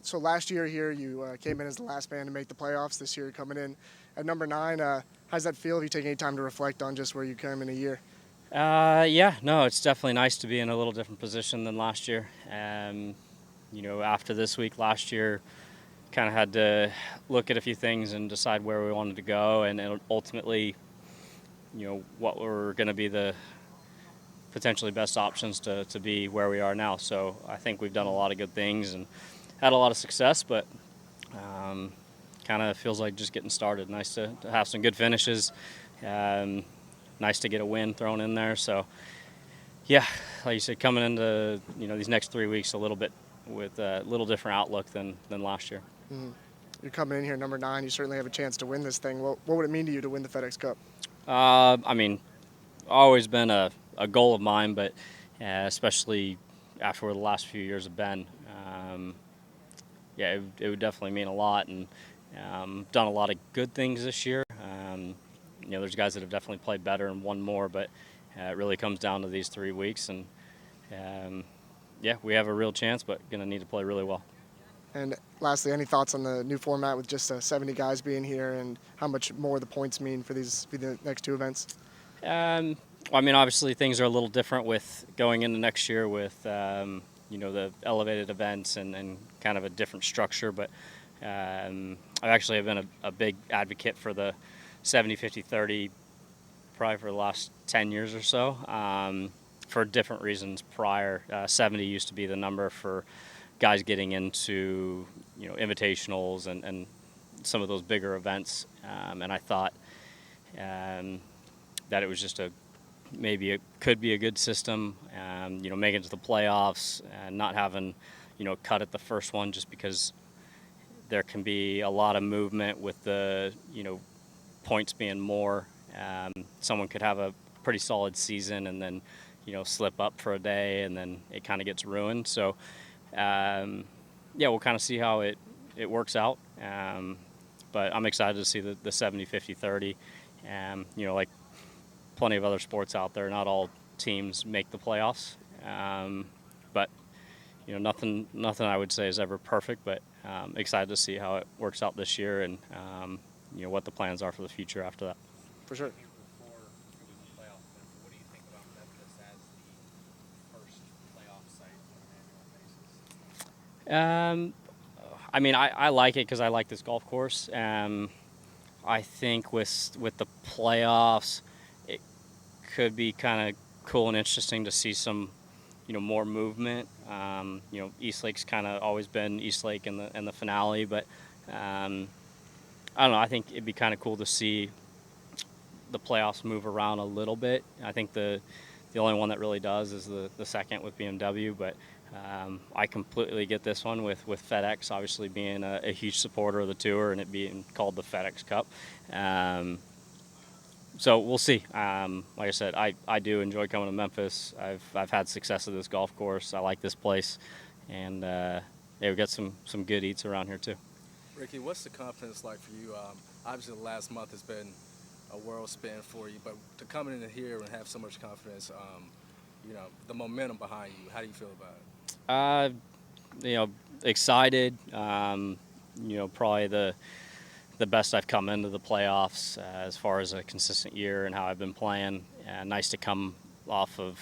So last year here, you came in as the last man to make the playoffs. This year, you're coming in at number 9. How does that feel? Have you taken any time to reflect on just where you came in a year? Yeah, no, it's definitely nice to be in a little different position than last year. After this week last year, kind of had to look at a few things and decide where we wanted to go, and ultimately, what were going to be the potentially best options to be where we are now. So I think we've done a lot of good things and had a lot of success, but kind of feels like just getting started. Nice to have some good finishes. Nice to get a win thrown in there. So, yeah, like you said, coming into these next 3 weeks a little bit with a little different outlook than last year. Mm. You're coming in here number 9. You certainly have a chance to win this thing. What would it mean to you to win the FedEx Cup? I mean, always been a goal of mine, but especially after where the last few years have been, it would definitely mean a lot. And done a lot of good things this year. There's guys that have definitely played better and won more, but it really comes down to these 3 weeks. And we have a real chance, but going to need to play really well. And lastly, any thoughts on the new format with just 70 guys being here and how much more the points mean for the next 2 events? Obviously things are a little different with going into next year with, the elevated events and kind of a different structure. But I actually have been a big advocate for the 70, 50, 30 probably for the last 10 years or so for different reasons prior. 70 used to be the number for guys getting into, invitationals and some of those bigger events. And I thought that it was just maybe it could be a good system, making it to the playoffs and not having, cut at the first one just because there can be a lot of movement with the, points being more. Someone could have a pretty solid season and then, slip up for a day and then it kind of gets ruined. So, we'll kind of see how it works out. But I'm excited to see the 70, 50, 30. Like plenty of other sports out there, not all teams make the playoffs. But nothing I would say is ever perfect, but excited to see how it works out this year and what the plans are for the future after that. For sure. What do you think about Memphis as the first playoff site on an annual basis? I like it because I like this golf course. I think with the playoffs, it could be kind of cool and interesting to see some, more movement. East Lake's kind of always been East Lake in the finale, but I don't know. I think it'd be kind of cool to see the playoffs move around a little bit. I think the only one that really does is the second with BMW, but I completely get this one with FedEx obviously being a huge supporter of the tour and it being called the FedEx Cup. So we'll see. Like I said, I do enjoy coming to Memphis. I've had success at this golf course. I like this place, and we've got some good eats around here too. Rickie, what's the confidence like for you? Obviously, the last month has been a whirl spin for you, but to come in here and have so much confidence, the momentum behind you, how do you feel about it? Excited. Probably the best I've come into the playoffs as far as a consistent year and how I've been playing. Nice to come off of,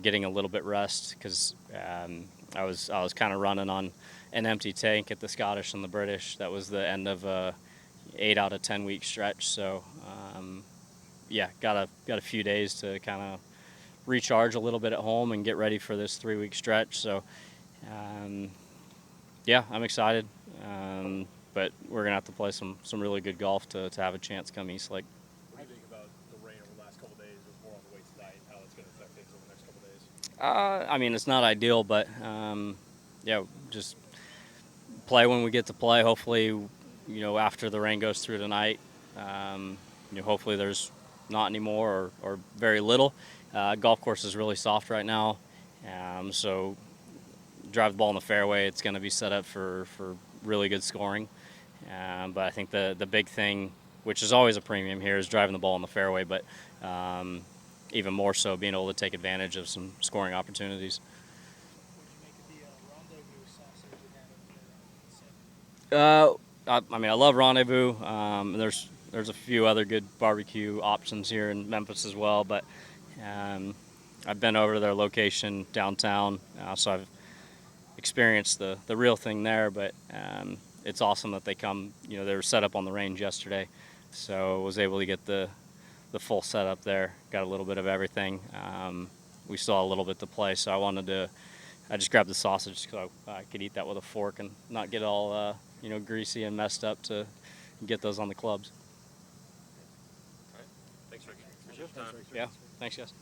getting a little bit rest because I was kind of running on an empty tank at the Scottish and the British. That was the end of a 8 out of 10 week stretch. So got a few days to kind of recharge a little bit at home and get ready for this 3 week stretch. So I'm excited. But we're going to have to play some really good golf to have a chance come East Lake. What do you think about the rain over the last couple of days? There's more on the way tonight. How it's going to affect things over the next couple of days? It's not ideal, but just play when we get to play. Hopefully, after the rain goes through tonight, hopefully there's not any more or very little. Golf course is really soft right now, so drive the ball in the fairway. It's going to be set up for really good scoring. But I think the big thing, which is always a premium here, is driving the ball in the fairway, but even more so being able to take advantage of some scoring opportunities. What do you make of the rendezvous saucer we had over there? I mean, I love Rendezvous. There's a few other good barbecue options here in Memphis as well, but I've been over to their location downtown, so I've experienced the real thing there. But it's awesome that they come. You know, they were set up on the range yesterday, so I was able to get the full setup there. Got a little bit of everything. We still had a little bit to play, so I just grabbed the sausage because I could eat that with a fork and not get all greasy and messed up to get those on the clubs. All right. Thanks, Rickie. Appreciate your time. Yeah, thanks, guys.